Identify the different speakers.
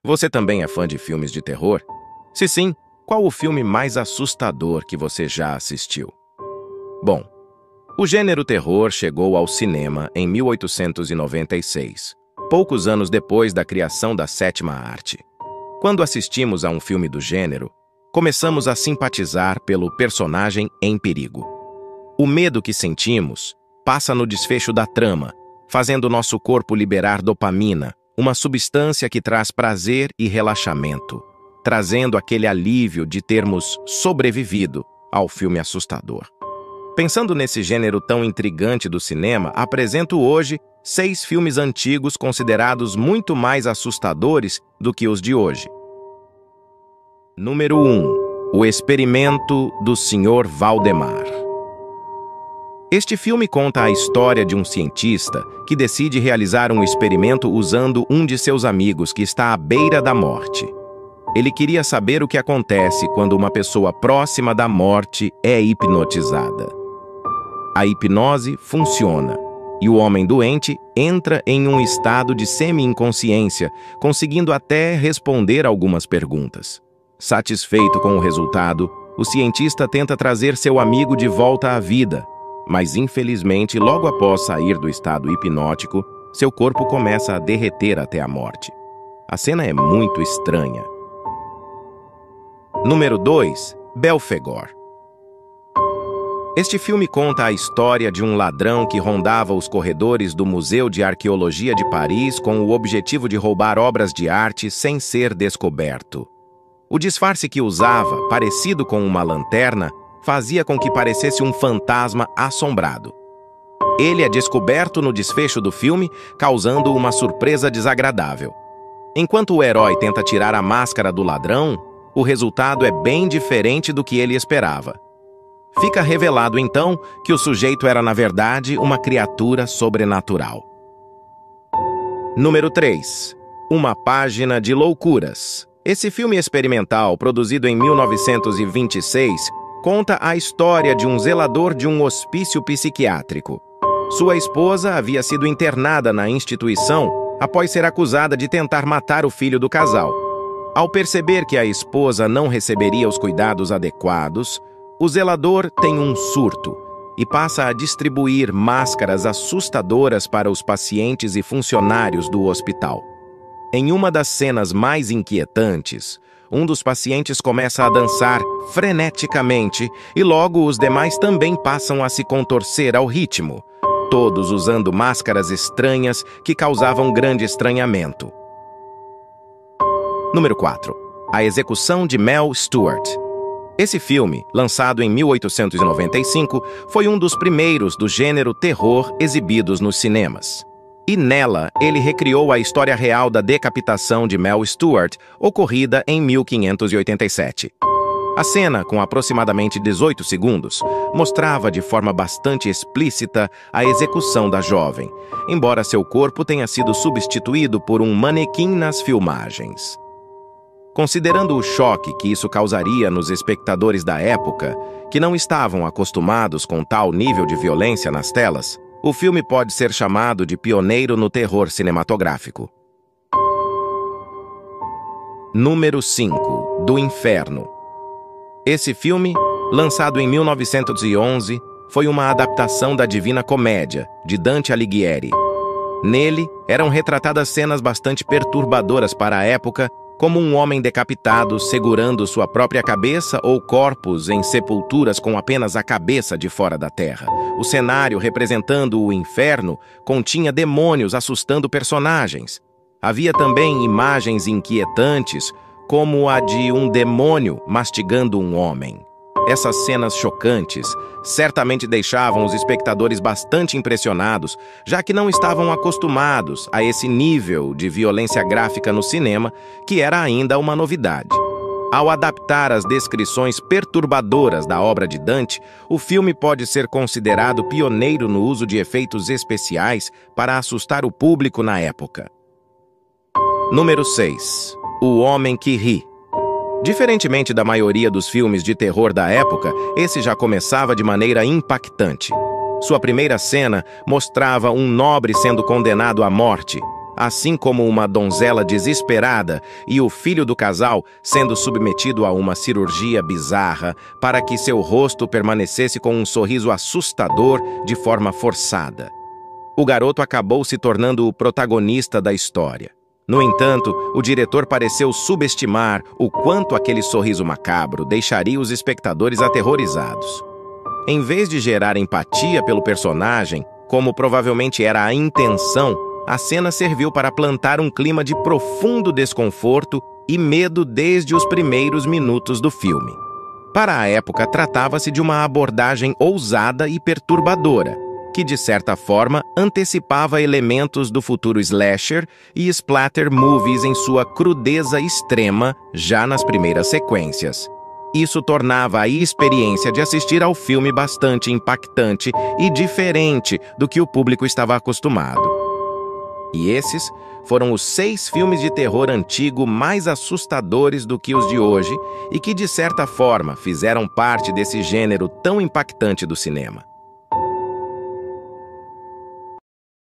Speaker 1: Você também é fã de filmes de terror? Se sim, qual o filme mais assustador que você já assistiu? Bom, o gênero terror chegou ao cinema em 1896, poucos anos depois da criação da sétima arte. Quando assistimos a um filme do gênero, começamos a simpatizar pelo personagem em perigo. O medo que sentimos passa no desfecho da trama, fazendo nosso corpo liberar dopamina, uma substância que traz prazer e relaxamento, trazendo aquele alívio de termos sobrevivido ao filme assustador. Pensando nesse gênero tão intrigante do cinema, apresento hoje 6 filmes antigos considerados muito mais assustadores do que os de hoje. Número 1. O Experimento do Sr. Valdemar. Este filme conta a história de um cientista que decide realizar um experimento usando um de seus amigos que está à beira da morte. Ele queria saber o que acontece quando uma pessoa próxima da morte é hipnotizada. A hipnose funciona e o homem doente entra em um estado de semi-inconsciência, conseguindo até responder algumas perguntas. Satisfeito com o resultado, o cientista tenta trazer seu amigo de volta à vida, mas infelizmente, logo após sair do estado hipnótico, seu corpo começa a derreter até a morte. A cena é muito estranha. Número 2. Belphegor. Este filme conta a história de um ladrão que rondava os corredores do Museu de Arqueologia de Paris com o objetivo de roubar obras de arte sem ser descoberto. O disfarce que usava, parecido com uma lanterna, fazia com que parecesse um fantasma assombrado. Ele é descoberto no desfecho do filme, causando uma surpresa desagradável. Enquanto o herói tenta tirar a máscara do ladrão, o resultado é bem diferente do que ele esperava. Fica revelado, então, que o sujeito era, na verdade, uma criatura sobrenatural. Número 3. Uma Página de Loucuras. Esse filme experimental, produzido em 1926, conta a história de um zelador de um hospício psiquiátrico. Sua esposa havia sido internada na instituição após ser acusada de tentar matar o filho do casal. Ao perceber que a esposa não receberia os cuidados adequados, o zelador tem um surto e passa a distribuir máscaras assustadoras para os pacientes e funcionários do hospital. Em uma das cenas mais inquietantes, um dos pacientes começa a dançar freneticamente e logo os demais também passam a se contorcer ao ritmo, todos usando máscaras estranhas que causavam grande estranhamento. Número 4. A Execução de Mel Stuart. Esse filme, lançado em 1895, foi um dos primeiros do gênero terror exibidos nos cinemas. E nela, ele recriou a história real da decapitação de Mel Stuart, ocorrida em 1587. A cena, com aproximadamente 18 segundos, mostrava de forma bastante explícita a execução da jovem, embora seu corpo tenha sido substituído por um manequim nas filmagens. Considerando o choque que isso causaria nos espectadores da época, que não estavam acostumados com tal nível de violência nas telas, o filme pode ser chamado de pioneiro no terror cinematográfico. Número 5. Do Inferno. Esse filme, lançado em 1911, foi uma adaptação da Divina Comédia, de Dante Alighieri. Nele, eram retratadas cenas bastante perturbadoras para a época, como um homem decapitado segurando sua própria cabeça ou corpos em sepulturas com apenas a cabeça de fora da terra. O cenário representando o inferno continha demônios assustando personagens. Havia também imagens inquietantes, como a de um demônio mastigando um homem. Essas cenas chocantes certamente deixavam os espectadores bastante impressionados, já que não estavam acostumados a esse nível de violência gráfica no cinema, que era ainda uma novidade. Ao adaptar as descrições perturbadoras da obra de Dante, o filme pode ser considerado pioneiro no uso de efeitos especiais para assustar o público na época. Número 6. O Homem que Ri. Diferentemente da maioria dos filmes de terror da época, esse já começava de maneira impactante. Sua primeira cena mostrava um nobre sendo condenado à morte. assim como uma donzela desesperada e o filho do casal sendo submetido a uma cirurgia bizarra para que seu rosto permanecesse com um sorriso assustador de forma forçada. O garoto acabou se tornando o protagonista da história. No entanto, o diretor pareceu subestimar o quanto aquele sorriso macabro deixaria os espectadores aterrorizados. Em vez de gerar empatia pelo personagem, como provavelmente era a intenção, a cena serviu para plantar um clima de profundo desconforto e medo desde os primeiros minutos do filme. Para a época, tratava-se de uma abordagem ousada e perturbadora, que, de certa forma, antecipava elementos do futuro slasher e splatter movies em sua crudeza extrema já nas primeiras sequências. Isso tornava a experiência de assistir ao filme bastante impactante e diferente do que o público estava acostumado. E esses foram os 6 filmes de terror antigo mais assustadores do que os de hoje e que, de certa forma, fizeram parte desse gênero tão impactante do cinema.